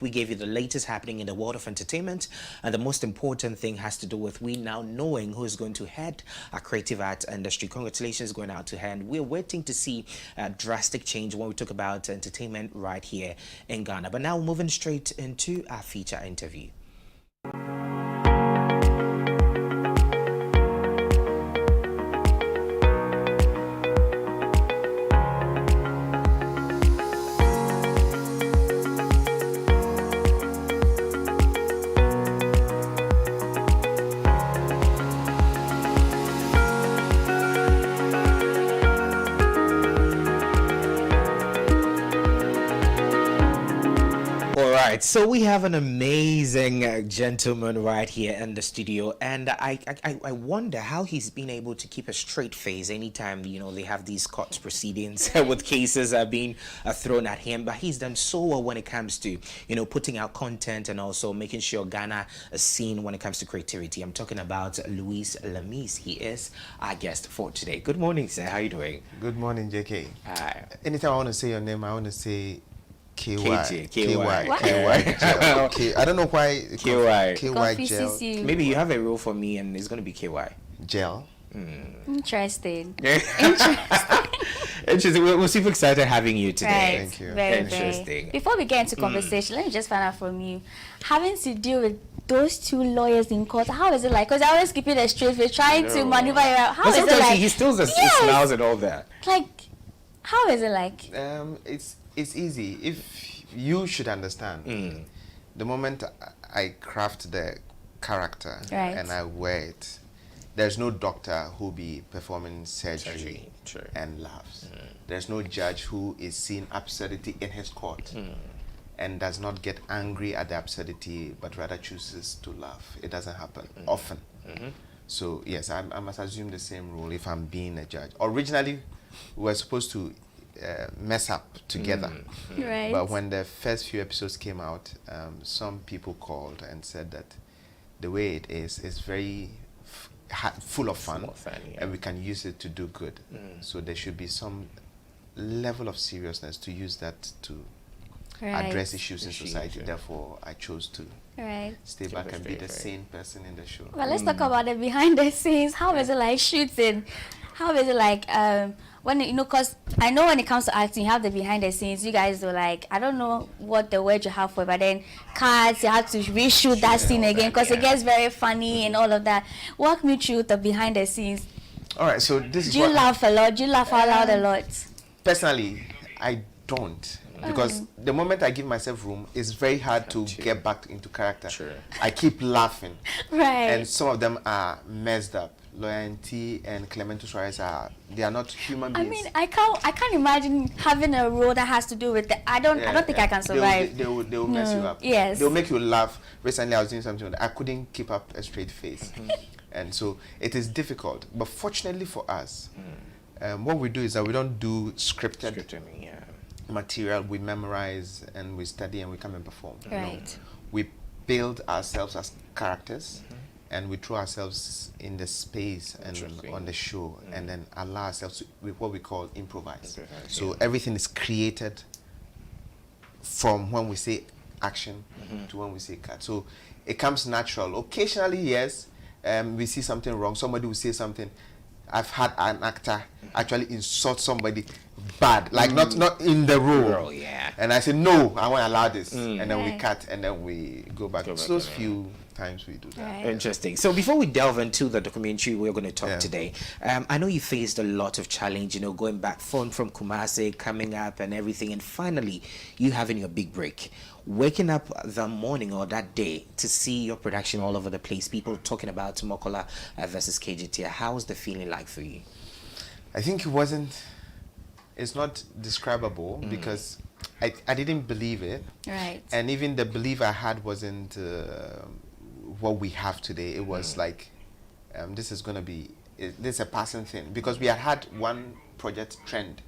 We gave you the latest happening in the world of entertainment, and the most important thing has to do with we now knowing who is going to head our creative art industry. Congratulations going out to her, and we're waiting to see a drastic change when we talk about entertainment right here in Ghana. But now moving straight into our feature interview. Right, so we have an amazing gentleman right here in the studio, and I wonder how he's been able to keep a straight face anytime they have these court proceedings with cases being thrown at him. But he's done so well when it comes to putting out content and also making sure Ghana is seen when it comes to creativity. I'm talking about Louis Lamise. He is our guest for today. Good morning, sir. How are you doing? Good morning, JK. Anytime I want to say your name, I want to say KY. I don't know why KY gel. Maybe you have a role for me and it's going to be KY. Gel. Interesting. Interesting. We're super excited having you today. Right. Thank you. Very Interesting. Before we get into conversation, let me just find out from you. Having to deal with those two lawyers in court, how is it like? Because I always keep it a straight face, trying to maneuver you out. How is it like? He still smiles and all that. Like, how is it like? It's easy. If you should understand, the moment I craft the character and I wear it, there's no doctor who be performing surgery and laughs. There's no judge who is seeing absurdity in his court and does not get angry at the absurdity, but rather chooses to laugh. It doesn't happen often. So yes, I must assume the same rule if I'm being a judge. Originally, we were supposed to mess up together, Right. but when the first few episodes came out, some people called and said that the way it is very full of fun, and we can use it to do good. So there should be some level of seriousness to use that to address issues in society. Therefore, I chose to stay back and be the sane person in the show. Well, let's talk about the behind the scenes. How is it like shooting? How is it like when because I know when it comes to acting, you have the behind the scenes. You guys are like, I don't know what the word you have for it, but then cuts, you have to reshoot that scene again because it gets very funny and all of that. Walk me through the behind the scenes. All right, so this is Do you laugh a lot? Do you laugh out loud a lot? Personally, I don't. Because the moment I give myself room, it's very hard to get back into character. I keep laughing. And some of them are messed up. Loyalty and Clemento Suarez they are not human beings. I mean, I can't imagine having a role that has to do with the, I don't think I can survive. They will mess you up. Yes. They'll make you laugh. Recently I was doing something I couldn't keep up a straight face. And so it is difficult. But fortunately for us, what we do is that we don't do scripted material. We memorize and we study and we come and perform. Right. We build ourselves as characters. And we throw ourselves in the space and on the show, and then allow ourselves to what we call improvise. So everything is created from when we say action to when we say cut. So it comes natural. Occasionally, yes, we see something wrong. Somebody will say something. I've had an actor actually insult somebody bad, like not in the role. And I say, no, I won't allow this. And then we cut, and then we go back. So those few times we do that. Interesting. So before we delve into the documentary we're going to talk today, I know you faced a lot of challenge, going back from Kumasi, coming up and everything, and finally you having your big break. Waking up the morning or that day to see your production all over the place, people talking about Mokola versus KGT. How was the feeling like for you? I think it's not describable because I didn't believe it. Right. And even the belief I had wasn't what we have today. It was like, this is going to be, this is a passing thing. Because we had one project trend.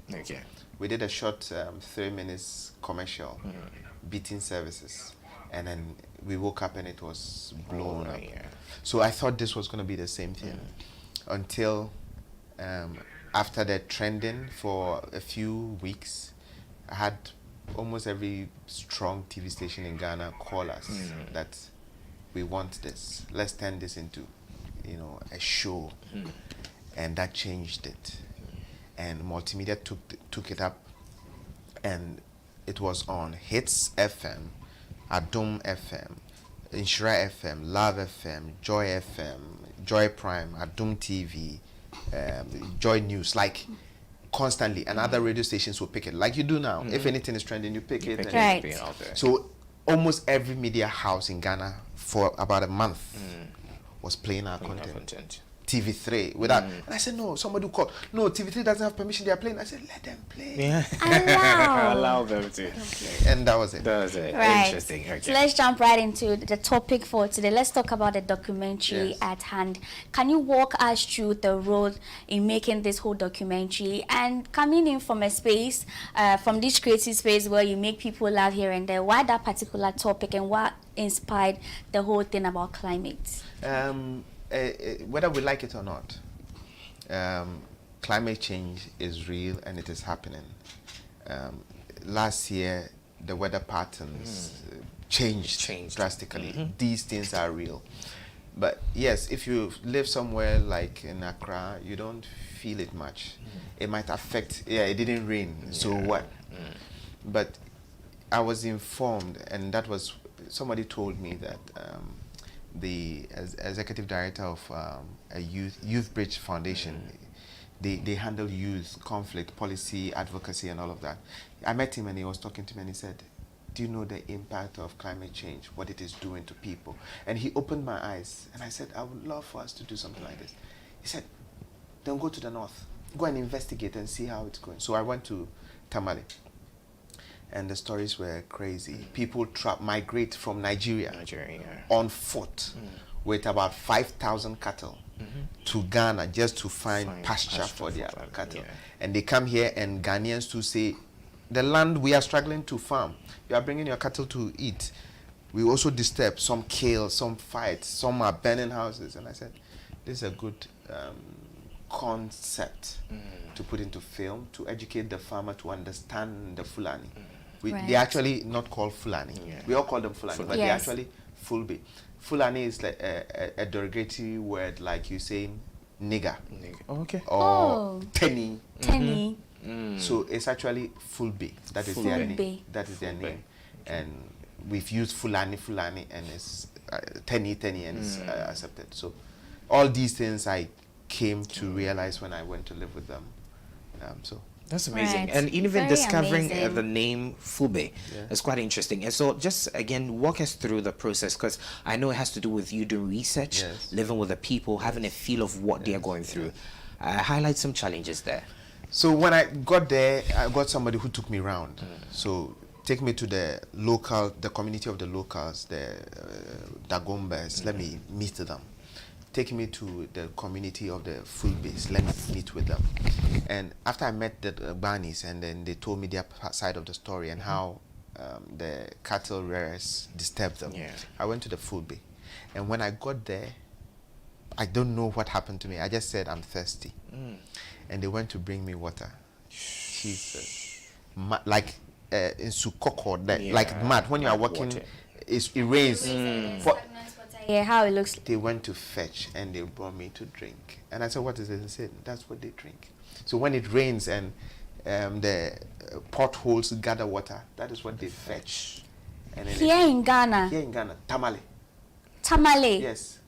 We did a short 3 minutes commercial, beating services. And then we woke up and it was blown up. So I thought this was going to be the same thing. Until after the trending for a few weeks, I had almost every strong TV station in Ghana call us that we want this. Let's turn this into, a show, and that changed it. And multimedia took it up, and it was on Hits FM, Adom FM, Inshira FM, Love FM, Joy FM, Joy Prime, Adom TV, Joy News, like constantly. And other radio stations will pick it, like you do now. If anything is trending, you pick it. Right. So almost every media house in Ghana for about a month was playing our content. TV3 without, and I said, no, somebody called, no, TV3 doesn't have permission, they are playing. I said, let them play. Yeah. Allow them to. And that was it. That was it. Right. Interesting. Okay. So let's jump right into the topic for today. Let's talk about the documentary at hand. Can you walk us through the road in making this whole documentary, and coming in from a space, from this creative space where you make people laugh here and there? Why that particular topic, and what inspired the whole thing about climate? Whether we like it or not, climate change is real and it is happening. Last year, the weather patterns changed drastically. These things are real. But yes, if you live somewhere like in Accra, you don't feel it much. It might affect, it didn't rain, so what? But I was informed, and that was, somebody told me that the executive director of a youth bridge foundation, they handle youth conflict policy advocacy and all of that. I met him and he was talking to me and he said, do you know the impact of climate change, what it is doing to people? And he opened my eyes, and I said, I would love for us to do something like this. He said, then go to the north, go and investigate and see how it's going. So I went to Tamale, and the stories were crazy. People migrate from Nigeria on foot with about 5,000 cattle to Ghana just to find pasture for their cattle. And they come here, and Ghanaians to say, the land we are struggling to farm, you are bringing your cattle to eat. We also disturb, some kill, some fight, some are burning houses. And I said, this is a good concept to put into film, to educate the farmer to understand the Fulani. They actually not called Fulani. We all call them Fulani, but they're actually Fulbe. Fulani is like a derogatory word, like you saying nigger. Or tenny. Tenny. So it's actually Fulbe. That is their name. That is their name. And we've used Fulani, and it's tenny, and it's accepted. So all these things I came to realize when I went to live with them. That's amazing. Right. And even Very discovering amazing. the name Fube is quite interesting. And so just again, walk us through the process, because I know it has to do with you doing research, living with the people, having a feel of what they are going through. Highlight some challenges there. So when I got there, I got somebody who took me around. So take me to the community of the locals, the Dagombas. Let me meet them. Take me to the community of the full base. Let me meet with them. And after I met the Banis, and then they told me their side of the story and how the cattle rearers disturbed them. I went to the full bay. And when I got there, I don't know what happened to me. I just said, I'm thirsty. And they went to bring me water. Jesus. Like in Sukoko, like mud. When you are walking, it rains. How it looks. They went to fetch, and they brought me to drink. And I said, what is it? They said, that's what they drink. So when it rains and the potholes gather water, that is what they fetch. And Here in Ghana? Here in Ghana, Tamale. Tamale? Yes.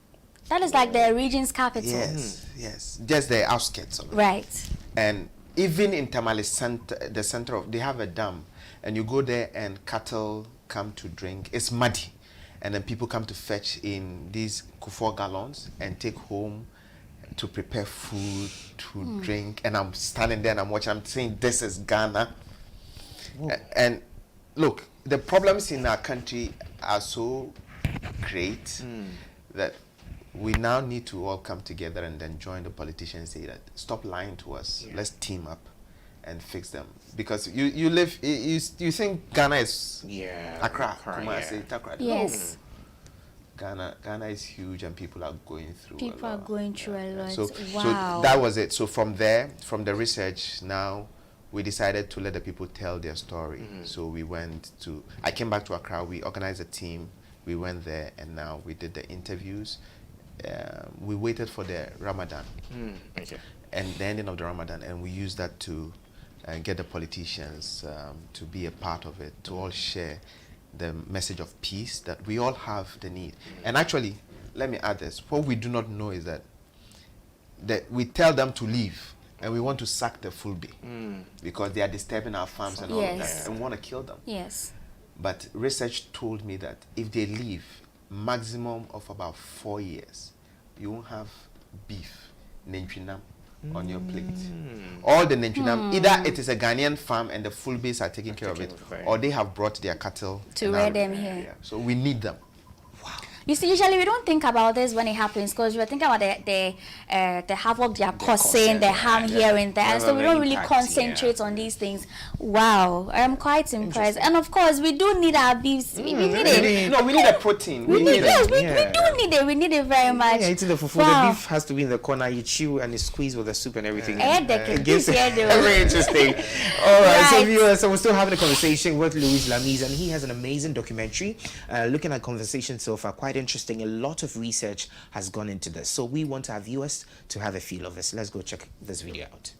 That is like the region's capital. Yes. Just the outskirts of it. Right. And even in Tamale, the center of, they have a dam. And you go there and cattle come to drink. It's muddy. And then people come to fetch in these kufor gallons and take home to prepare food, to drink. And I'm standing there and I'm watching. I'm saying, this is Ghana. And look, the problems in our country are so great that we now need to all come together and then join the politicians and say that stop lying to us. Let's team up and fix them. Because you live, you think Ghana is Accra, Kumasi, Accra. Yes. No. Ghana is huge and people are going through People are going through a lot. So wow. that was it. So from there, from the research, now we decided to let the people tell their story. So I came back to Accra, we organized a team, we went there, and now we did the interviews. We waited for the Ramadan, and the ending of the Ramadan, and we used that to get the politicians to be a part of it, to all share the message of peace, that we all have the need. And actually, let me add this, what we do not know is that we tell them to leave, and we want to sack the Fulbe because they are disturbing our farms and all of that, and we want to kill them. Yes. But research told me that if they leave, maximum of about 4 years, you won't have beef, nenchunam, on your plate. All the nenchunam, either it is a Ghanaian farm and the Fulbes are taking care of it, or they have brought their cattle to rear them here. Yeah. So we need them. You see, usually we don't think about this when it happens because we're thinking about the havoc they are causing, the harm here and there, and so we don't really concentrate on these things. Wow, I'm quite impressed. And of course, we do need our beefs. We need it. No, we need a protein. We need it. We do need it. We need it very much. Yeah, eating the fufu. The beef has to be in the corner. You chew and you squeeze with the soup and everything. Very interesting. All right, so viewers, so we're still having a conversation with Louis Lamise, and he has an amazing documentary looking at conversations so far. Quite interesting. A lot of research has gone into this, so we want our viewers to have a feel of this. Let's go check this video out.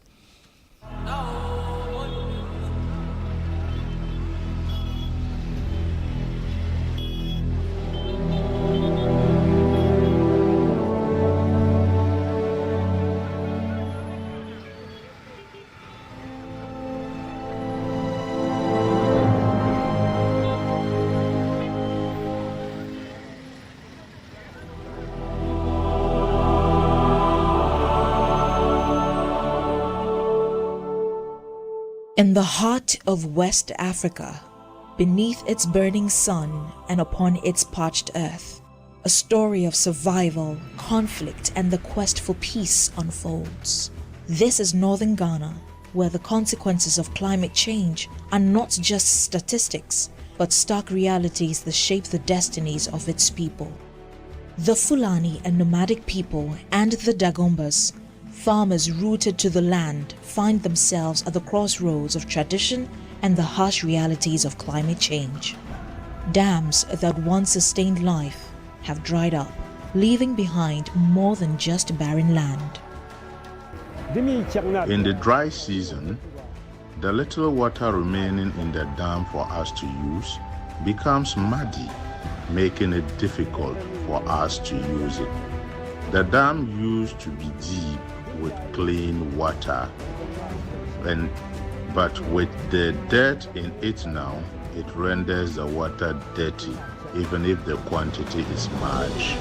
In the heart of West Africa, beneath its burning sun and upon its parched earth, a story of survival, conflict, and the quest for peace unfolds. This is northern Ghana, where the consequences of climate change are not just statistics, but stark realities that shape the destinies of its people. The Fulani and nomadic people and the Dagombas, farmers rooted to the land, find themselves at the crossroads of tradition and the harsh realities of climate change. Dams that once sustained life have dried up, leaving behind more than just barren land. In the dry season, the little water remaining in the dam for us to use becomes muddy, making it difficult for us to use it. The dam used to be deep with clean water, but with the dirt in it now, it renders the water dirty, even if the quantity is much.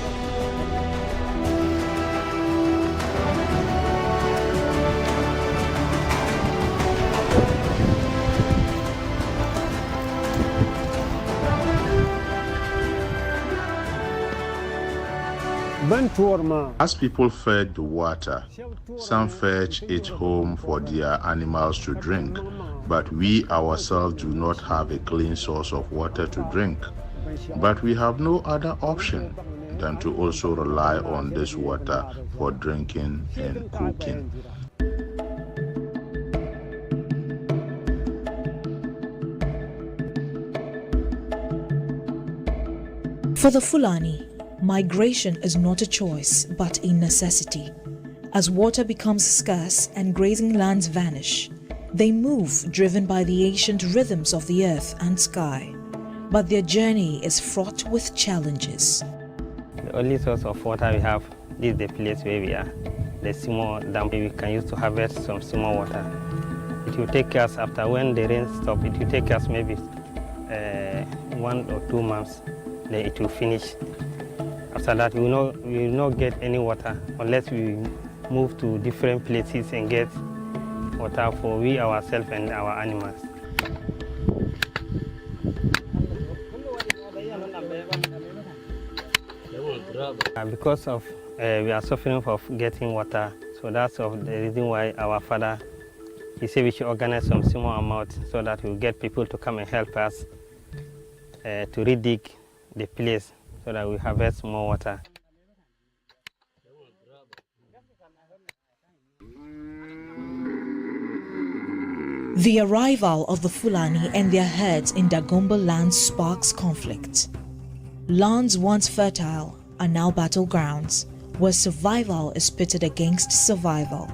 As people fetch the water, some fetch it home for their animals to drink, but we ourselves do not have a clean source of water to drink. But we have no other option than to also rely on this water for drinking and cooking. For the Fulani, migration is not a choice but a necessity. As water becomes scarce and grazing lands vanish, they move driven by the ancient rhythms of the earth and sky. But their journey is fraught with challenges. The only source of water we have is the place where we are. The small dam we can use to harvest some small water. It will take us, after when the rain stops, it will take us maybe 1 or 2 months, then it will finish. After that, we will not get any water unless we move to different places and get water for we ourselves and our animals. Because of we are suffering of getting water, so that's the reason why our father, he said we should organize some small amount so that we'll get people to come and help us to redig the place so that we harvest more water. The arrival of the Fulani and their herds in Dagomba land sparks conflict. Lands once fertile are now battlegrounds, where survival is pitted against survival.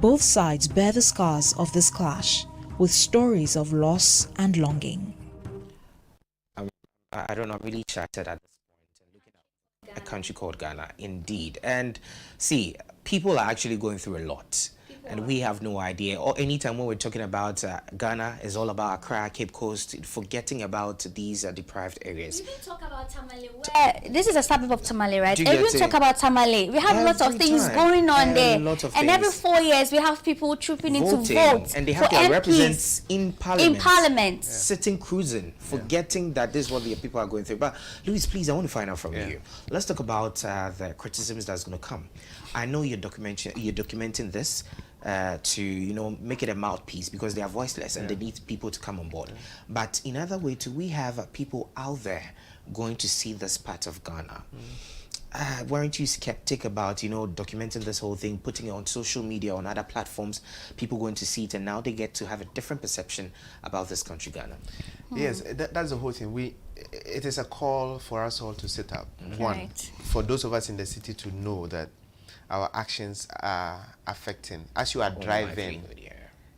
Both sides bear the scars of this clash, with stories of loss and longing. I don't know, I'm really chatted at this point and looking at a country called Ghana, indeed. And see, people are actually going through a lot. And we have no idea. Or anytime when we're talking about Ghana, is all about Accra, Cape Coast, forgetting about these deprived areas. We didn't talk about Tamale. This is a suburb of Tamale, right? Do you And we get talk it? about Tamale. We have lots of Every things time. going on there. Lots of and every things. 4 years, we have people trooping in to Voting, vote and they for have their MPs representatives in parliament. in Parliament. Sitting cruising, forgetting that this is what the people are going through. But Louis, please, I want to find out from you. Let's talk about the criticisms that's going to come. I know you're documenting this to make it a mouthpiece because they are voiceless and they need people to come on board. But in other way too, we have people out there going to see this part of Ghana. Weren't you skeptic about documenting this whole thing, putting it on social media, on other platforms, people going to see it, and now they get to have a different perception about this country, Ghana? Yes, that's the whole thing. It is a call for us all to sit up. One, Right. for those of us in the city to know that our actions are affecting. As you are driving,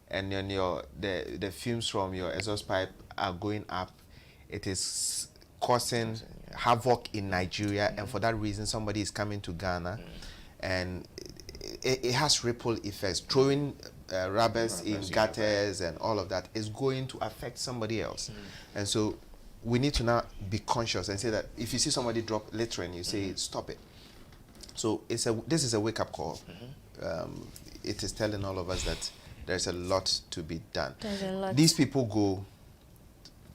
and then the fumes from your exhaust pipe are going up, it is causing havoc in Nigeria, and for that reason somebody is coming to Ghana, and it has ripple effects. Throwing rubbers in gutters and all of that is going to affect somebody else. And so we need to now be conscious and say that if you see somebody drop littering, you say stop it. So this is a wake-up call. It is telling all of us that there's a lot to be done. There's a lot. These people go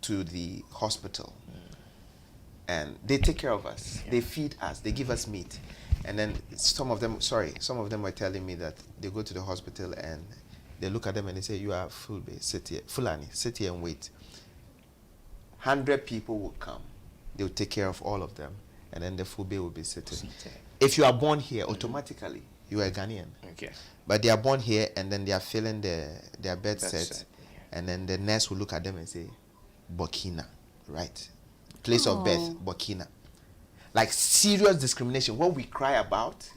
to the hospital and they take care of us. They feed us. They give us meat. And then some of them were telling me that they go to the hospital and they look at them and they say, "You are Fulani, sit here and wait." 100 people will come. They will take care of all of them, and then the Fulbe will be sitting. If you are born here, automatically you are a Ghanaian. Okay. But they are born here and then they are filling their bed set, and then the nurse will look at them and say, Burkina, right? Place of birth, Burkina. Like serious discrimination. What we cry about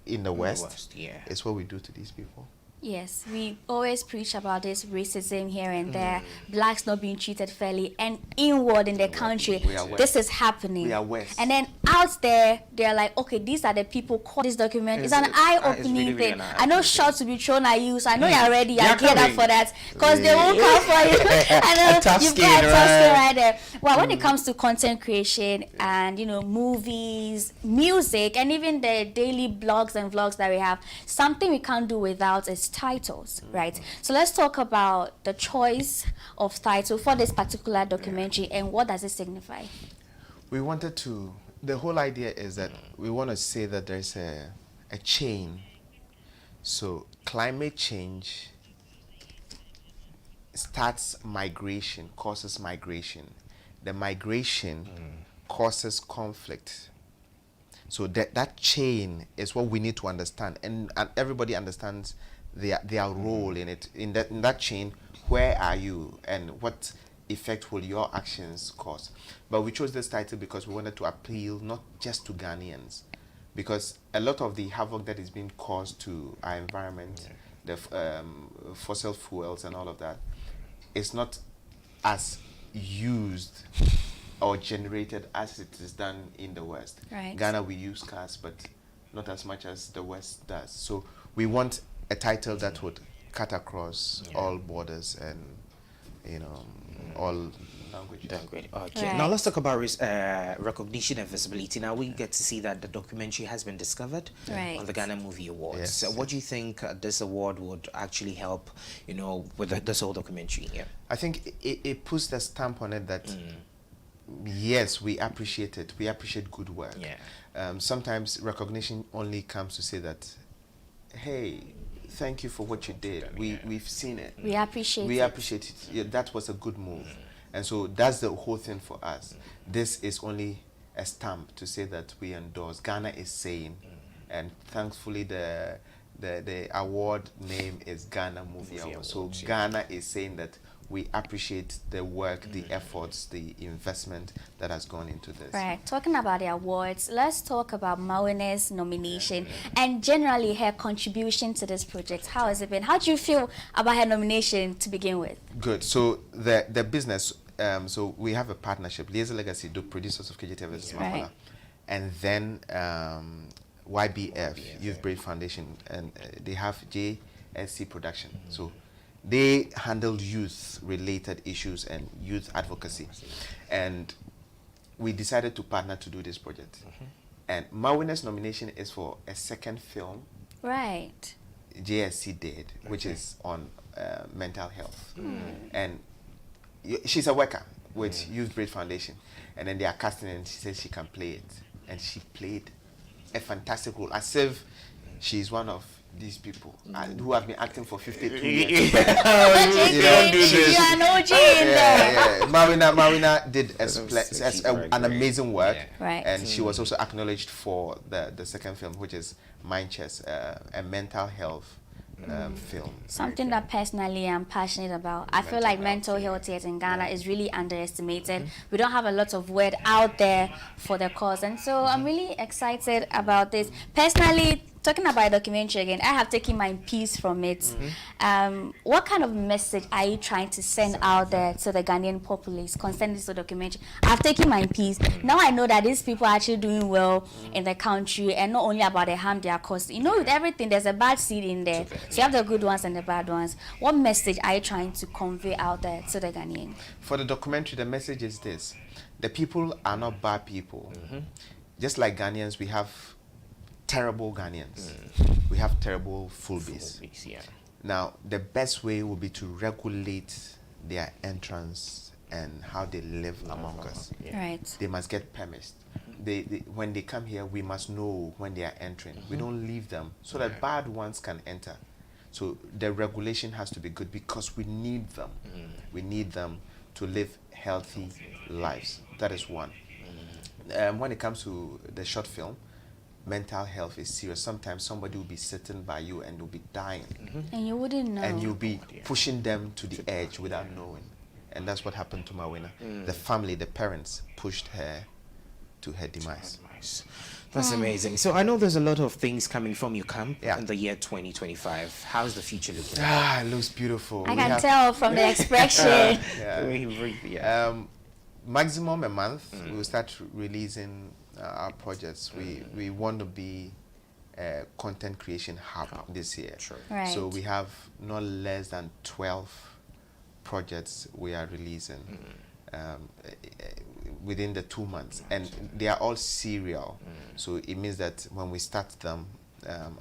in the West is what we do to these people. Yes, we always preach about this racism here and there, blacks not being treated fairly, and inward in the country, this is happening. We are West. And then out there, they're like, okay, these are the people called this document. It's an eye-opening thing. I know shots will be thrown at you, so I know you're ready. I geared up for that, because they won't come for you. I know you've got a tough skin right there. Well, when it comes to content creation and, movies, music, and even the daily blogs and vlogs that we have, something we can't do without is titles, right? So let's talk about the choice of title for this particular documentary and what does it signify? We wanted to, the whole idea is that we want to say that there's a chain. So climate change starts migration, causes migration. The migration causes conflict. So that chain is what we need to understand, and everybody understands their role in it. In that chain, where are you and what effect will your actions cause? But we chose this title because we wanted to appeal not just to Ghanaians, because a lot of the havoc that is being caused to our environment, the fossil fuels and all of that, is not as used or generated as it is done in the West. Right. Ghana, we use cars, but not as much as the West does. So we want a title that would cut across all borders and all languages. Great. Okay. Right. Now let's talk about recognition and visibility. Now we get to see that the documentary has been discovered on the Ghana Movie Awards. Yes. So what do you think this award would actually help, with this whole documentary? Yeah. I think it puts the stamp on it that yes, we appreciate it. We appreciate good work. Yeah. Sometimes recognition only comes to say that, hey, thank you for what you did. We've seen it. We appreciate We it. appreciate it. Yeah, that was a good move. And so that's the whole thing for us. This is only a stamp to say that we endorse. Ghana is saying, and thankfully the the award name is Ghana Movie Award. So Ghana is saying that we appreciate the work, the efforts, the investment that has gone into this. Right. Talking about the awards, let's talk about Mawina's nomination and generally her contribution to this project. How has it been? How do you feel about her nomination to begin with? Good. So the business, so we have a partnership, Laser Legacy, the producers of KGTV vs. Mafala, and then YBF, Youth Brave Foundation, and they have JSC Production. So they handle youth-related issues and youth advocacy. And we decided to partner to do this project. And Mawina's nomination is for a second film. Right. JSC did, which is on mental health. And she's a worker with Youth Brave Foundation. And then they are casting and she says she can play it. And she played a fantastic role, as if she's one of these people who have been acting for 52 years. You don't do this. You are an OG in there. Mawina did an amazing work, Right. and she was also acknowledged for the second film, which is Mind Chess, a mental health film. Something that personally I'm passionate about. I feel like mental health here in Ghana is really underestimated. We don't have a lot of word out there for the cause, and so I'm really excited about this. Personally, talking about a documentary again, I have taken my piece from it. What kind of message are you trying to send out there to the Ghanaian populace concerning this documentary? I've taken my piece. Now I know that these people are actually doing well in the country, and not only about the harm they are causing. You know, with everything, there's a bad seed in there. So you have the good ones and the bad ones. What message are you trying to convey out there to the Ghanaian? For the documentary, the message is this: the people are not bad people. Just like Ghanaians, we have terrible Ghanaians. We have terrible Fulbis. Now, the best way would be to regulate their entrance and how they live among us. Right. They must get permits. When they come here, we must know when they are entering. We don't leave them so that bad ones can enter. So the regulation has to be good because we need them. We need them to live healthy lives. That is one. When it comes to the short film, mental health is serious. Sometimes somebody will be sitting by you and will be dying. And you wouldn't know. And you'll be pushing them to the edge without knowing. And that's what happened to Mawina. The family, the parents, pushed her to her demise. That's amazing. So I know there's a lot of things coming from your camp Yeah. in the year 2025. How's the future looking? It looks beautiful. I can tell from the expression. Maximum a month, we will start releasing our projects. We want to be a content creation hub this year. Right. So we have not less than 12 projects we are releasing within the 2 months, and they are all serial. So it means that when we start them,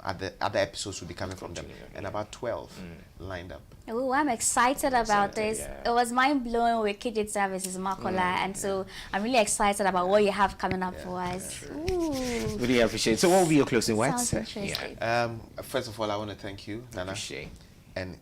other episodes will be coming from them, and about 12 lined up. Oh, I'm excited about this. It was mind-blowing with KJ Services Makola, and so I'm really excited about what you have coming up for us. Ooh. Really appreciate it. So what will be your closing words? Sounds interesting. First of all, I want to thank you, Nana, Appreciate. and